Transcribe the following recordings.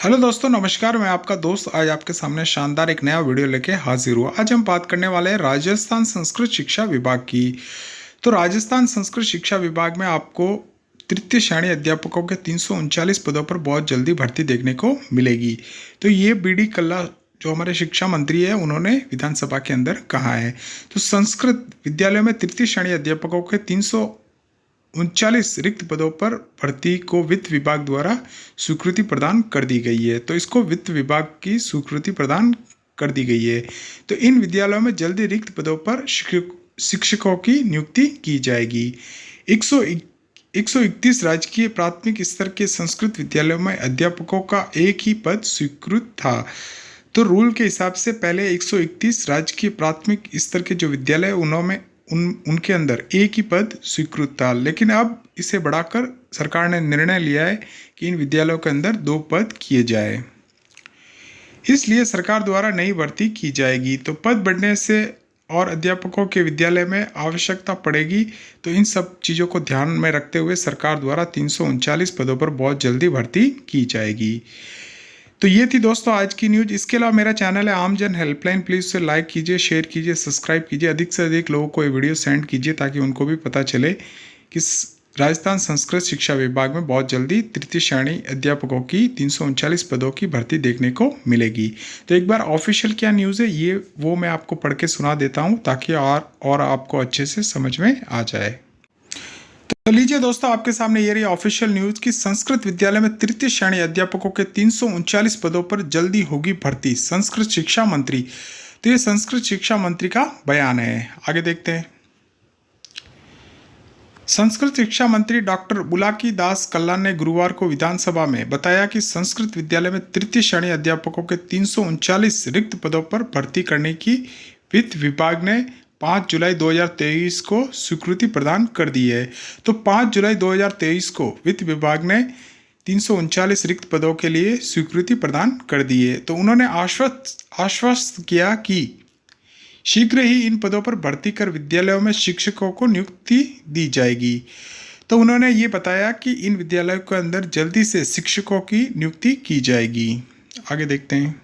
Hello दोस्तों, नमस्कार। मैं आपका दोस्त आज आपके सामने शानदार एक नया वीडियो लेके हाजिर हुआ। आज हम बात करने वाले हैं राजस्थान संस्कृत शिक्षा विभाग की। तो राजस्थान संस्कृत शिक्षा विभाग में आपको तृतीय श्रेणी अध्यापकों के 339 पदों पर बहुत जल्दी भर्ती देखने को मिलेगी। तो ये बीडी कल्ला जो हमारे शिक्षा मंत्री है उन्होंने विधानसभा के अंदर कहा है। तो संस्कृत विद्यालयों में तृतीय श्रेणी अध्यापकों के 339 रिक्त पदों पर भर्ती को वित्त विभाग द्वारा स्वीकृति प्रदान कर दी गई है। तो इसको वित्त विभाग की स्वीकृति प्रदान कर दी गई है। तो इन विद्यालयों में जल्दी रिक्त पदों पर शिक्षकों की नियुक्ति की जाएगी। 131 राजकीय प्राथमिक स्तर के संस्कृत विद्यालयों में अध्यापकों का एक ही पद स्वीकृत था। तो रूल के हिसाब से पहले 131 राजकीय प्राथमिक स्तर के जो विद्यालय उनके अंदर एक ही पद स्वीकृत था, लेकिन अब इसे बढ़ाकर सरकार ने निर्णय लिया है कि इन विद्यालयों के अंदर 2 पद किए जाए। इसलिए सरकार द्वारा नई भर्ती की जाएगी। तो पद बढ़ने से और अध्यापकों के विद्यालय में आवश्यकता पड़ेगी। तो इन सब चीज़ों को ध्यान में रखते हुए सरकार द्वारा 339 पदों पर बहुत जल्दी भर्ती की जाएगी। तो ये थी दोस्तों आज की न्यूज़। इसके अलावा मेरा चैनल है आमजन हेल्पलाइन, प्लीज़ उसे लाइक कीजिए, शेयर कीजिए, सब्सक्राइब कीजिए, अधिक से अधिक लोगों को ये वीडियो सेंड कीजिए ताकि उनको भी पता चले कि राजस्थान संस्कृत शिक्षा विभाग में बहुत जल्दी तृतीय श्रेणी अध्यापकों की 339 पदों की भर्ती देखने को मिलेगी। तो एक बार ऑफिशियल क्या न्यूज़ है वो मैं आपको पढ़ के सुना देता हूँ ताकि और आपको अच्छे से समझ में आ जाए। तो लीजिए दोस्तों, आपके सामने ये रही ऑफिशियल न्यूज कि संस्कृत विद्यालय में तृतीय श्रेणी अध्यापकों के 339 पदों पर जल्दी होगी भर्ती, संस्कृत शिक्षा मंत्री। तो ये संस्कृत शिक्षा मंत्री का बयान है। आगे देखते हैं। संस्कृत शिक्षा मंत्री डॉक्टर बुलाकी दास कल्ला ने गुरुवार को विधानसभा में बताया कि संस्कृत विद्यालय में तृतीय श्रेणी अध्यापकों के 339 रिक्त पदों पर भर्ती करने की वित्त विभाग ने 5 जुलाई 2023 को स्वीकृति प्रदान कर दी है। तो 5 जुलाई 2023 को वित्त विभाग ने 339 रिक्त पदों के लिए स्वीकृति प्रदान कर दी है। तो उन्होंने आश्वस्त किया कि शीघ्र ही इन पदों पर भर्ती कर विद्यालयों में शिक्षकों को नियुक्ति दी जाएगी। तो उन्होंने ये बताया कि इन विद्यालयों के अंदर जल्दी से शिक्षकों की नियुक्ति की जाएगी। आगे देखते हैं।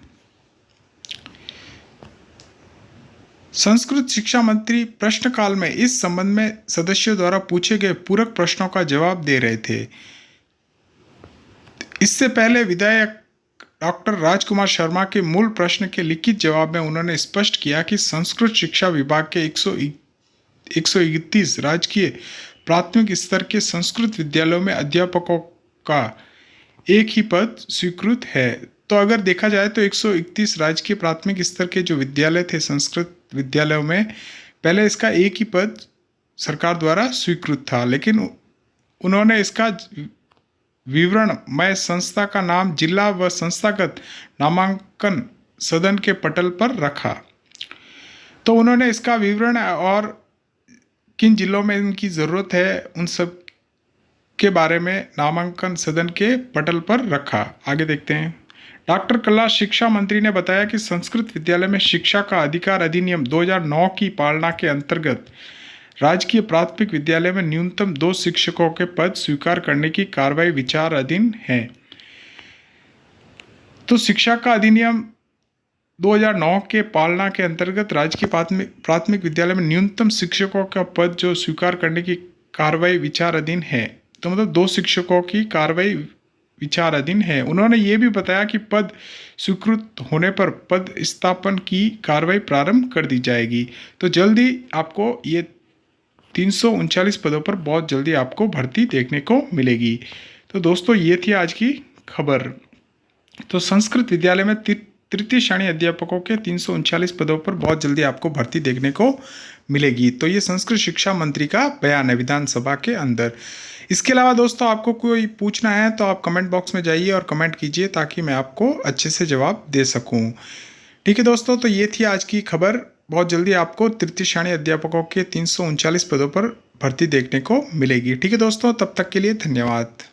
संस्कृत शिक्षा मंत्री प्रश्नकाल में इस संबंध में सदस्यों द्वारा पूछे गए पूरक प्रश्नों का जवाब दे रहे थे। इससे पहले विधायक डॉक्टर राजकुमार शर्मा के मूल प्रश्न के लिखित जवाब में उन्होंने स्पष्ट किया कि संस्कृत शिक्षा विभाग के 131 राजकीय प्राथमिक स्तर के संस्कृत विद्यालयों में अध्यापकों का एक ही पद स्वीकृत है। तो अगर देखा जाए तो 131 राजकीय प्राथमिक स्तर के जो विद्यालय थे संस्कृत विद्यालयों में पहले इसका एक ही पद सरकार द्वारा स्वीकृत था, लेकिन उन्होंने इसका विवरण में संस्था का नाम, जिला व संस्थागत नामांकन सदन के पटल पर रखा। तो उन्होंने इसका विवरण और किन जिलों में इनकी ज़रूरत है उन सब के बारे में नामांकन सदन के पटल पर रखा। आगे देखते हैं। डॉक्टर कल्ला शिक्षा मंत्री ने बताया कि संस्कृत विद्यालय में शिक्षा का अधिकार अधिनियम 2009 की पालना के अंतर्गत राजकीय प्राथमिक विद्यालय में न्यूनतम 2 शिक्षकों के पद स्वीकार करने की कार्रवाई विचाराधीन है। तो शिक्षा का अधिनियम 2009 के पालना के अंतर्गत राजकीय प्राथमिक विद्यालय में न्यूनतम शिक्षकों का पद जो स्वीकार करने की कार्रवाई विचाराधीन है। तो मतलब 2 शिक्षकों की कार्रवाई विचाराधीन है। उन्होंने ये भी बताया कि पद स्वीकृत होने पर पद स्थापन की कार्रवाई प्रारंभ कर दी जाएगी। तो जल्दी आपको ये 339 पदों पर बहुत जल्दी आपको भर्ती देखने को मिलेगी। तो दोस्तों ये थी आज की खबर। तो संस्कृत विद्यालय में तृतीय श्रेणी अध्यापकों के 339 पदों पर बहुत जल्दी आपको भर्ती देखने को मिलेगी। तो ये संस्कृत शिक्षा मंत्री का बयान है विधानसभा के अंदर। इसके अलावा दोस्तों आपको कोई पूछना है तो आप कमेंट बॉक्स में जाइए और कमेंट कीजिए ताकि मैं आपको अच्छे से जवाब दे सकूं। ठीक है दोस्तों, तो ये थी आज की खबर। बहुत जल्दी आपको तृतीय श्रेणी अध्यापकों के 339 पदों पर भर्ती देखने को मिलेगी। ठीक है दोस्तों, तब तक के लिए धन्यवाद।